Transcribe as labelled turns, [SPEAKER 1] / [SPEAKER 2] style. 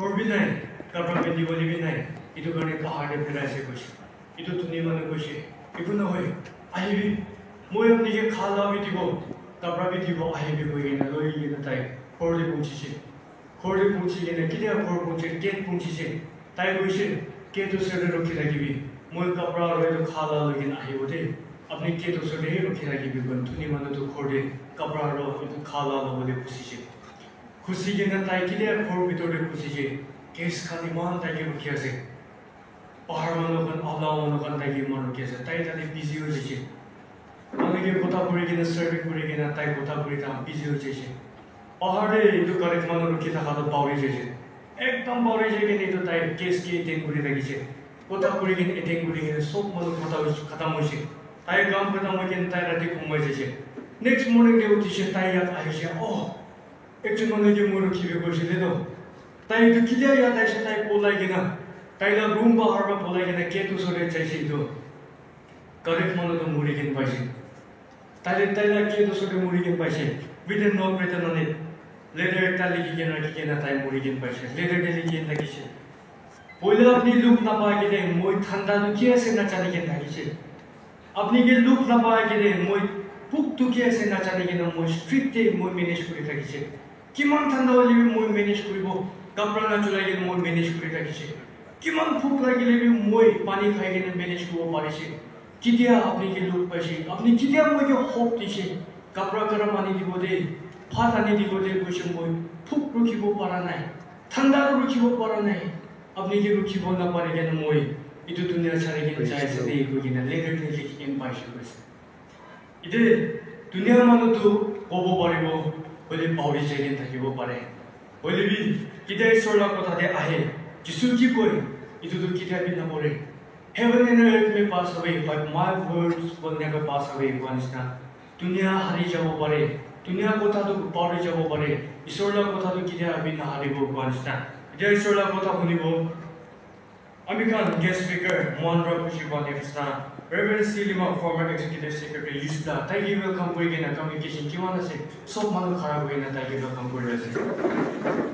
[SPEAKER 1] Korbi nai, kapra bendi boli bi nai. Itu karne pahade phira se kuch. Itu tuni mane kuch. Iku na hoy. Ahi bi. Moi apni ke khala bi dibo. Kapra bi dibo ahi bi koi na loi gi na tai. Korli punchi se. Korli punchi ge na kidia kor punchi get punchi se. Tai koi se. Ke to se ro ki lagi bi. Moi kapra ro to khala lagi na ahi bote. Apni ke to se ro ki lagi bi kon tuni mane to khorde kapra ro to khala lo bole pusi se. खुशी के ना ताई के लिए खोर बितोरे खुशी जे case खानी मान ताई के रुकिया से पहाड़ मनोकन अल्लाह मनोकन ताई के मन रुकिया से ताई ताई बिजी हो जे आगे के कोता पुरी के ना सर्विस पुरी के ना ताई कोता पुरी ता बिजी हो जे पहाड़े तो करे मन रुकी था तो बावरी जे एकदम बावरी जे के नहीं तो ताई केस के टेंग पुरी लगी जे कोता पुरी के टेंग पुरी के सब मन कोता खत्म हो जे ताई काम खत्म हो के ताई राती घूम जे नेक्स्ट मॉर्निंग के उठी से ताई याद आई जे ओ एक मन के मोर खिबे गोसिले दो ताई तो किल्या या ताई से ताई पोलाई के ना ताई ला रूम बाहर में पोलाई के ना के तो सोरे चाहिए तो करेक्ट मन तो मुड़ी के पाइसे ताई ला के तो सोरे मुड़ी के पाइसे विद नो प्रेटन ने लेटर एक ताली की ना ताई मुड़ी के पाइसे लेटर डेली के ना किसे पहले अपनी लुक ना पाए के मोई ठंडा तो किया से ना चले के ना किसे अपनी के लुक ना पाए के मोई पुक तो किया से ना चले के ना मोई स्ट्रिक्ट ते मोई मैनेज করে থাকিছে কিমান ঠান্ডা হলে মই মেনেজ কৰিব কাপড় না চলাই গেলে মই মেনেজ কৰি ৰাখিছে কিমান ভোক লাগিলে মই পানী খাই গেলে মেনেজ কৰিব পাৰিছে কিতিয়া আপনি কি লোক পাইছে আপনি কিতিয়া মই কি হোপ দিছে কাপড় গৰম আনি দিব দে ভাত আনি দিব দে কৈছে মই ভোক ৰখিব পৰা নাই ঠান্ডা ৰখিব পৰা নাই আপনি কি ৰখিব না পাৰে কেন মই ইটো দুনিয়া ছাড়ি কেন যাইছে দে কৈ কিনা লেটাৰ লিখি কেন পাইছে কৈছে ইতে দুনিয়াৰ মানুহটো ক'ব পাৰিব बोले पावरी जगह तक वो पड़े बोले भी किधर सोला को था दे आहे जिसु की कोई इधर तो किधर भी न बोले heaven and earth may pass away but my words will never pass away once ना दुनिया हरी जाओ पड़े दुनिया को था तो पावरी जाओ पड़े ईश्वरला को था तो किधर अभी न हरी वो once ना इधर ईश्वरला को था बुनी वो American guest speaker Monroe Kushibani Reverend Silima, former executive secretary, used that. Thank you, welcome to the communication. Kiwana se, so manu khara hoye na thank you, welcome to the